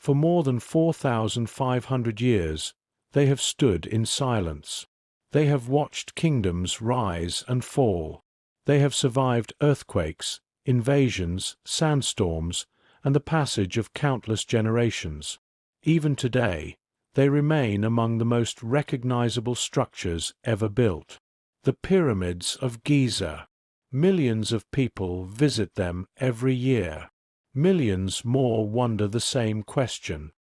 For more than 4,500 years, they have stood in silence. They have watched kingdoms rise and fall. They have survived earthquakes, invasions, sandstorms, and the passage of countless generations. Even today, they remain among the most recognizable structures ever built. The Pyramids of Giza. Millions of people visit them every year. Millions more wonder the same question.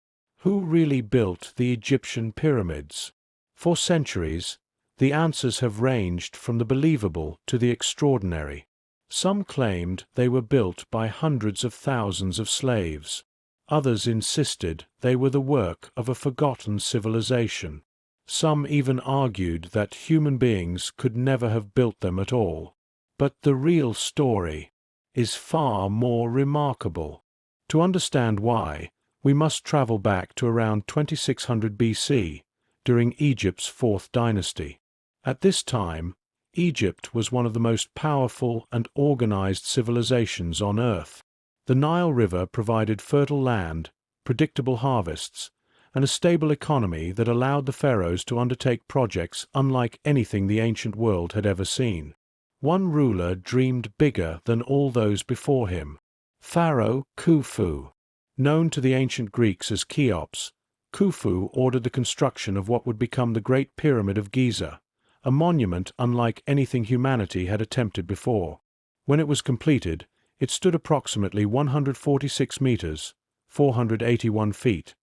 Who really built the Egyptian pyramids? For centuries, the answers have ranged from the believable to the extraordinary. Some claimed they were built by hundreds of thousands of slaves. Others insisted they were the work of a forgotten civilization. Some even argued that human beings could never have built them at all. But the real story is far more remarkable. To understand why, we must travel back to around 2600 BC, during Egypt's fourth dynasty. At this time, Egypt was one of the most powerful and organized civilizations on Earth. The Nile River provided fertile land, predictable harvests, and a stable economy that allowed the pharaohs to undertake projects unlike anything the ancient world had ever seen. One ruler dreamed bigger than all those before him. Pharaoh Khufu. Known to the ancient Greeks as Cheops, Khufu ordered the construction of what would become the Great Pyramid of Giza, a monument unlike anything humanity had attempted before. When it was completed, it stood approximately 146 meters, 481 feet,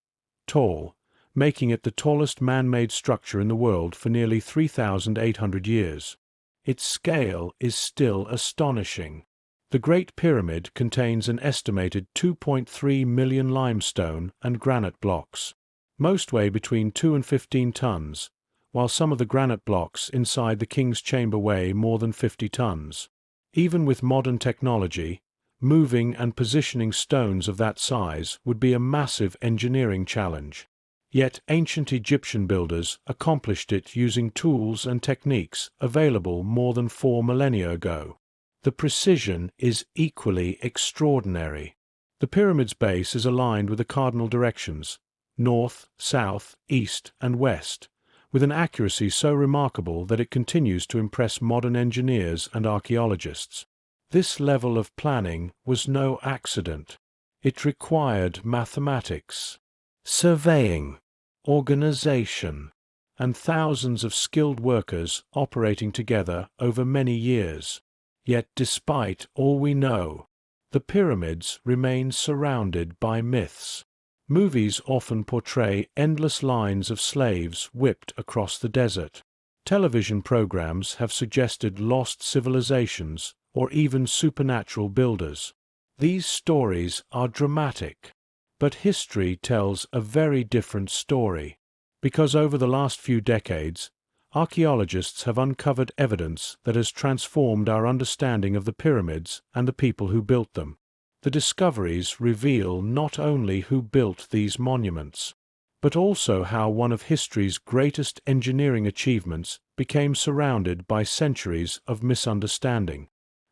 tall, making it the tallest man-made structure in the world for nearly 3,800 years. Its scale is still astonishing. The Great Pyramid contains an estimated 2.3 million limestone and granite blocks. Most weigh between 2 and 15 tons, while some of the granite blocks inside the king's chamber weigh more than 50 tons. Even with modern technology, moving and positioning stones of that size would be a massive engineering challenge. Yet ancient Egyptian builders accomplished it using tools and techniques available more than 4 millennia ago. The precision is equally extraordinary. The pyramid's base is aligned with the cardinal directions, north, south, east, and west, with an accuracy so remarkable that it continues to impress modern engineers and archaeologists. This level of planning was no accident. It required mathematics, surveying, organization, and thousands of skilled workers operating together over many years. Yet despite all we know, the pyramids remain surrounded by myths. Movies often portray endless lines of slaves whipped across the desert. Television programs have suggested lost civilizations or even supernatural builders. These stories are dramatic, but history tells a very different story, because over the last few decades, archaeologists have uncovered evidence that has transformed our understanding of the pyramids and the people who built them. The discoveries reveal not only who built these monuments, but also how one of history's greatest engineering achievements became surrounded by centuries of misunderstanding.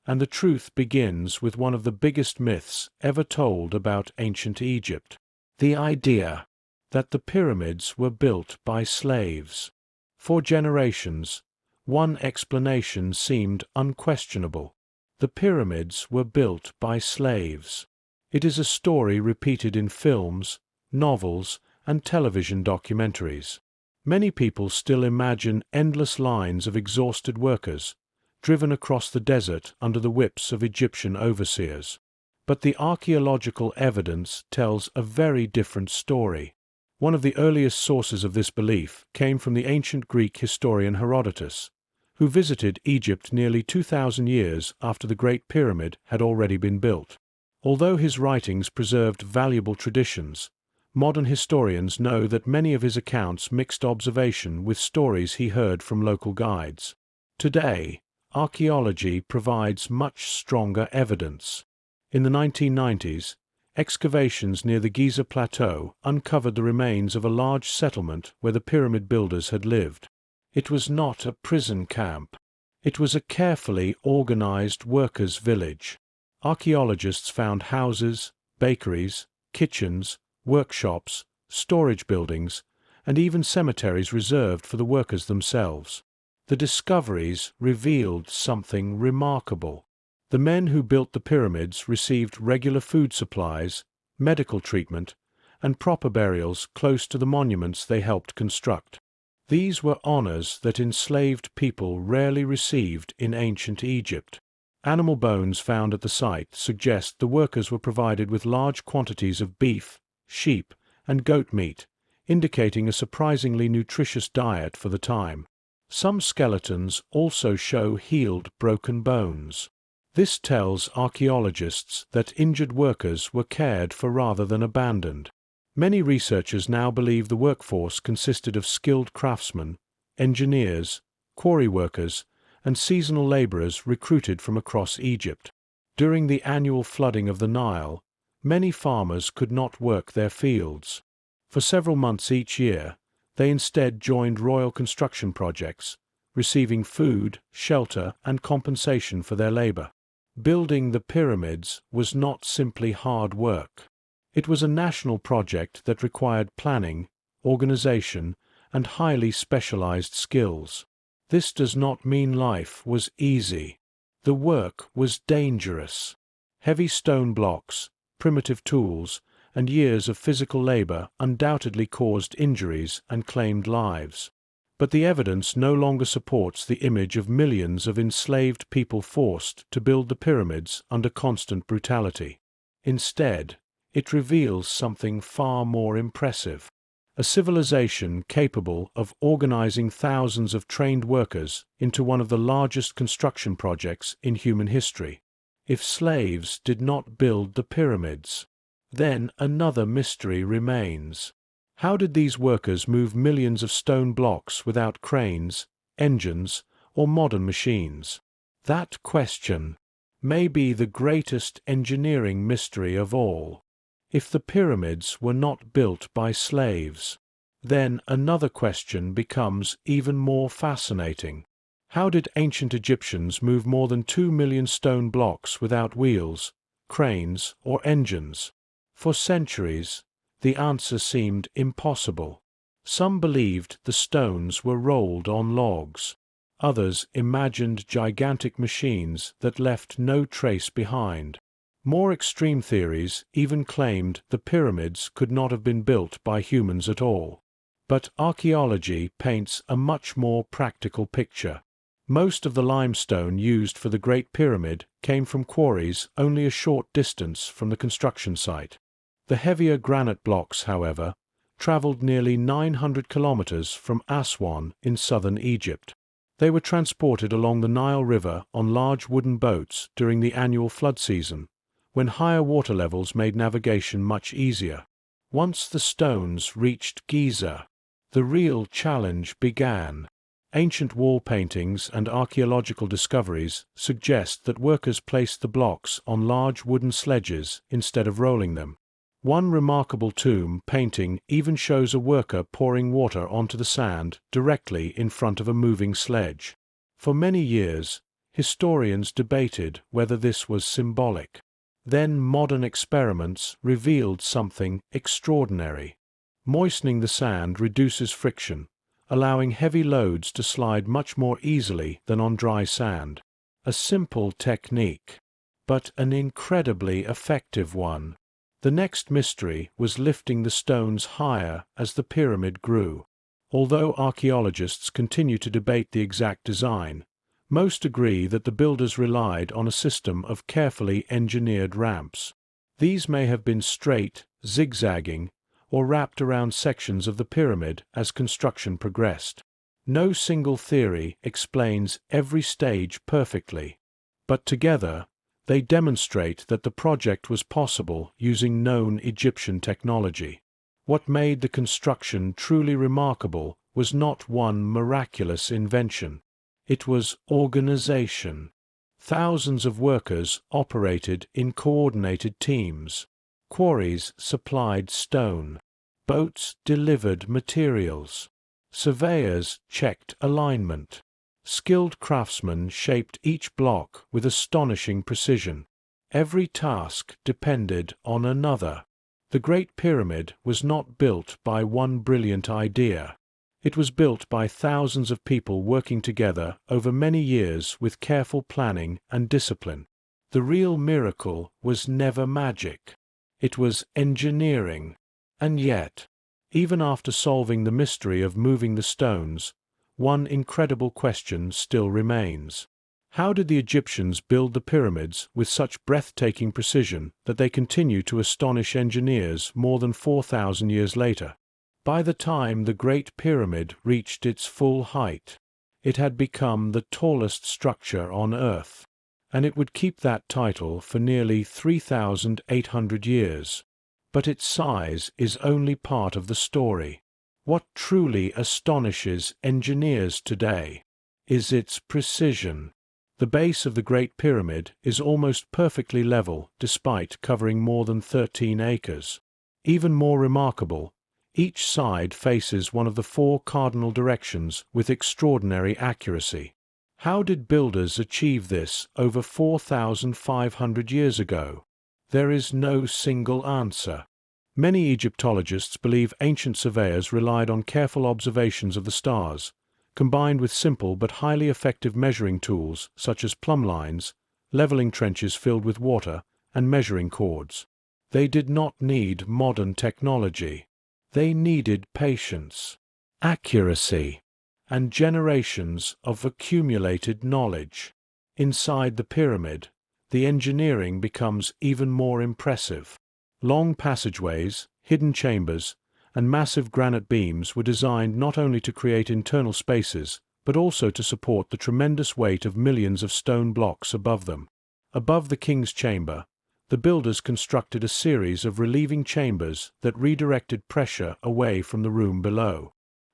And the truth begins with one of the biggest myths ever told about ancient Egypt: the idea that the pyramids were built by slaves. For generations, one explanation seemed unquestionable. The pyramids were built by slaves. It is a story repeated in films, novels, and television documentaries. Many people still imagine endless lines of exhausted workers, driven across the desert under the whips of Egyptian overseers. But the archaeological evidence tells a very different story. One of the earliest sources of this belief came from the ancient Greek historian Herodotus, who visited Egypt nearly 2,000 years after the Great Pyramid had already been built. Although his writings preserved valuable traditions, modern historians know that many of his accounts mixed observation with stories he heard from local guides. Today, archaeology provides much stronger evidence. In the 1990s, excavations near the Giza Plateau uncovered the remains of a large settlement where the pyramid builders had lived. It was not a prison camp. It was a carefully organized workers' village. Archaeologists found houses, bakeries, kitchens, workshops, storage buildings, and even cemeteries reserved for the workers themselves. The discoveries revealed something remarkable. The men who built the pyramids received regular food supplies, medical treatment, and proper burials close to the monuments they helped construct. These were honors that enslaved people rarely received in ancient Egypt. Animal bones found at the site suggest the workers were provided with large quantities of beef, sheep, and goat meat, indicating a surprisingly nutritious diet for the time. Some skeletons also show healed broken bones. This tells archaeologists that injured workers were cared for rather than abandoned. Many researchers now believe the workforce consisted of skilled craftsmen, engineers, quarry workers, and seasonal laborers recruited from across Egypt. During the annual flooding of the Nile, many farmers could not work their fields. For several months each year, they instead joined royal construction projects, receiving food, shelter, and compensation for their labor. Building the pyramids was not simply hard work. It was a national project that required planning, organization, and highly specialized skills. This does not mean life was easy. The work was dangerous. Heavy stone blocks, primitive tools, and years of physical labor undoubtedly caused injuries and claimed lives. But the evidence no longer supports the image of millions of enslaved people forced to build the pyramids under constant brutality. Instead, it reveals something far more impressive: a civilization capable of organizing thousands of trained workers into one of the largest construction projects in human history. If slaves did not build the pyramids, then another mystery remains. How did these workers move millions of stone blocks without cranes, engines, or modern machines? That question may be the greatest engineering mystery of all. If the pyramids were not built by slaves, then another question becomes even more fascinating. How did ancient Egyptians move more than 2 million stone blocks without wheels, cranes, or engines? For centuries, the answer seemed impossible. Some believed the stones were rolled on logs. Others imagined gigantic machines that left no trace behind. More extreme theories even claimed the pyramids could not have been built by humans at all. But archaeology paints a much more practical picture. Most of the limestone used for the Great Pyramid came from quarries only a short distance from the construction site. The heavier granite blocks, however, traveled nearly 900 kilometers from Aswan in southern Egypt. They were transported along the Nile River on large wooden boats during the annual flood season, when higher water levels made navigation much easier. Once the stones reached Giza, the real challenge began. Ancient wall paintings and archaeological discoveries suggest that workers placed the blocks on large wooden sledges instead of rolling them. One remarkable tomb painting even shows a worker pouring water onto the sand directly in front of a moving sledge. For many years, historians debated whether this was symbolic. Then modern experiments revealed something extraordinary. Moistening the sand reduces friction, allowing heavy loads to slide much more easily than on dry sand. A simple technique, but an incredibly effective one. The next mystery was lifting the stones higher as the pyramid grew. Although archaeologists continue to debate the exact design, most agree that the builders relied on a system of carefully engineered ramps. These may have been straight, zigzagging, or wrapped around sections of the pyramid as construction progressed. No single theory explains every stage perfectly, but together they demonstrate that the project was possible using known Egyptian technology. What made the construction truly remarkable was not one miraculous invention. It was organization. Thousands of workers operated in coordinated teams. Quarries supplied stone. Boats delivered materials. Surveyors checked alignment. Skilled craftsmen shaped each block with astonishing precision. Every task depended on another. The Great Pyramid was not built by one brilliant idea. It was built by thousands of people working together over many years with careful planning and discipline. The real miracle was never magic. It was engineering. And yet, even after solving the mystery of moving the stones, one incredible question still remains. How did the Egyptians build the pyramids with such breathtaking precision that they continue to astonish engineers more than 4,000 years later? By the time the Great Pyramid reached its full height, it had become the tallest structure on Earth, and it would keep that title for nearly 3,800 years. But its size is only part of the story. What truly astonishes engineers today is its precision. The base of the Great Pyramid is almost perfectly level despite covering more than 13 acres. Even more remarkable, each side faces one of the 4 cardinal directions with extraordinary accuracy. How did builders achieve this over 4,500 years ago? There is no single answer. Many Egyptologists believe ancient surveyors relied on careful observations of the stars, combined with simple but highly effective measuring tools such as plumb lines, leveling trenches filled with water, and measuring cords. They did not need modern technology. They needed patience, accuracy, and generations of accumulated knowledge. Inside the pyramid, the engineering becomes even more impressive. Long passageways, hidden chambers, and massive granite beams were designed not only to create internal spaces, but also to support the tremendous weight of millions of stone blocks above them. Above the king's chamber, the builders constructed a series of relieving chambers that redirected pressure away from the room below.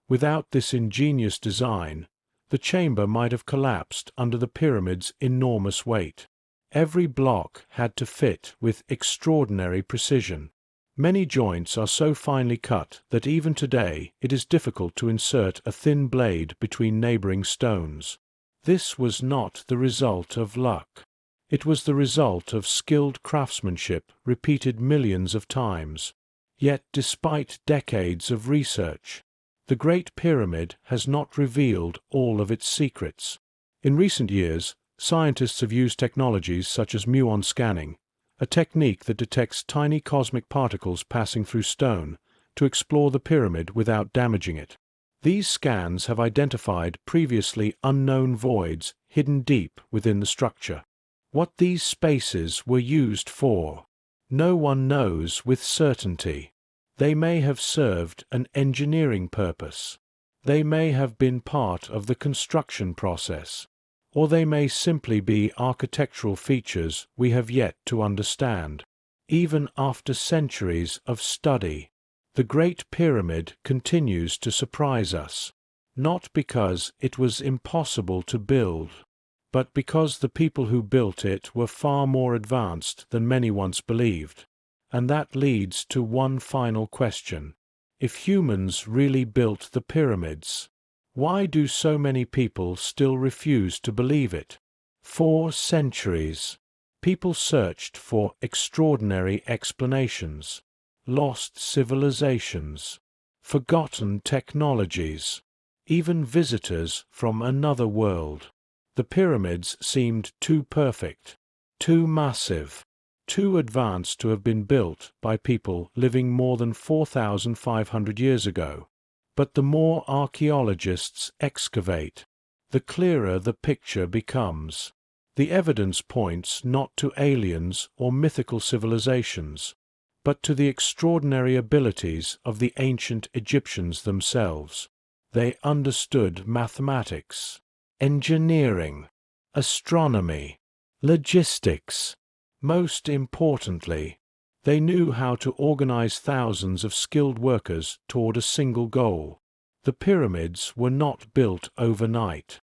Without this ingenious design, the chamber might have collapsed under the pyramid's enormous weight. Every block had to fit with extraordinary precision. Many joints are so finely cut that even today it is difficult to insert a thin blade between neighboring stones. This was not the result of luck. It was the result of skilled craftsmanship repeated millions of times. Yet, despite decades of research, the Great Pyramid has not revealed all of its secrets. In recent years, scientists have used technologies such as muon scanning, a technique that detects tiny cosmic particles passing through stone, to explore the pyramid without damaging it. These scans have identified previously unknown voids hidden deep within the structure. What these spaces were used for, no one knows with certainty. They may have served an engineering purpose. They may have been part of the construction process. Or they may simply be architectural features we have yet to understand. Even after centuries of study, the Great Pyramid continues to surprise us, not because it was impossible to build, but because the people who built it were far more advanced than many once believed. And that leads to one final question. If humans really built the pyramids, why do so many people still refuse to believe it? For centuries, people searched for extraordinary explanations, lost civilizations, forgotten technologies, even visitors from another world. The pyramids seemed too perfect, too massive, too advanced to have been built by people living more than 4,500 years ago. But the more archaeologists excavate, the clearer the picture becomes. The evidence points not to aliens or mythical civilizations, but to the extraordinary abilities of the ancient Egyptians themselves. They understood mathematics, engineering, astronomy, logistics. Most importantly, they knew how to organize thousands of skilled workers toward a single goal. The pyramids were not built overnight.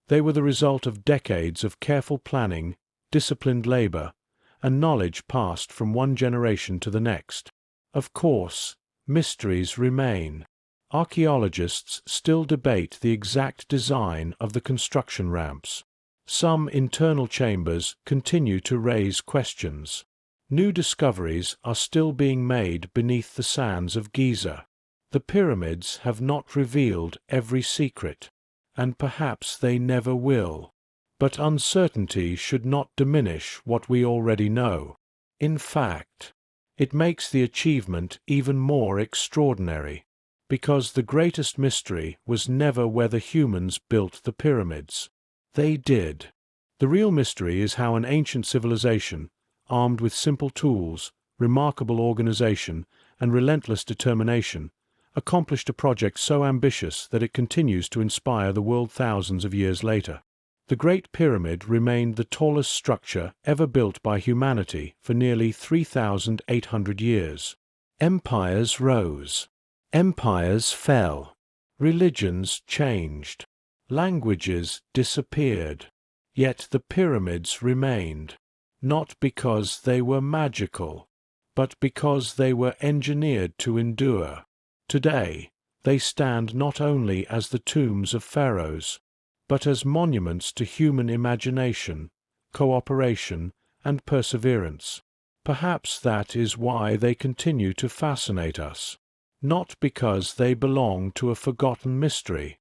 They were the result of decades of careful planning, disciplined labor, and knowledge passed from one generation to the next. Of course, mysteries remain. Archaeologists still debate the exact design of the construction ramps. Some internal chambers continue to raise questions. New discoveries are still being made beneath the sands of Giza. The pyramids have not revealed every secret, and perhaps they never will. But uncertainty should not diminish what we already know. In fact, it makes the achievement even more extraordinary, because the greatest mystery was never whether humans built the pyramids. They did. The real mystery is how an ancient civilization, armed with simple tools, remarkable organization, and relentless determination, accomplished a project so ambitious that it continues to inspire the world thousands of years later. The Great Pyramid remained the tallest structure ever built by humanity for nearly 3,800 years. Empires rose. Empires fell. Religions changed. Languages disappeared. Yet the pyramids remained, not because they were magical, but because they were engineered to endure. Today, they stand not only as the tombs of pharaohs, but as monuments to human imagination, cooperation, and perseverance. Perhaps that is why they continue to fascinate us, not because they belong to a forgotten mystery,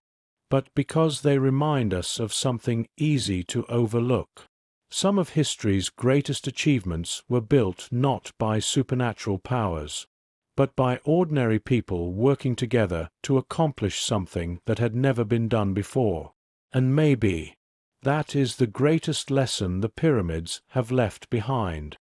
but because they remind us of something easy to overlook. Some of history's greatest achievements were built not by supernatural powers, but by ordinary people working together to accomplish something that had never been done before. And maybe that is the greatest lesson the pyramids have left behind.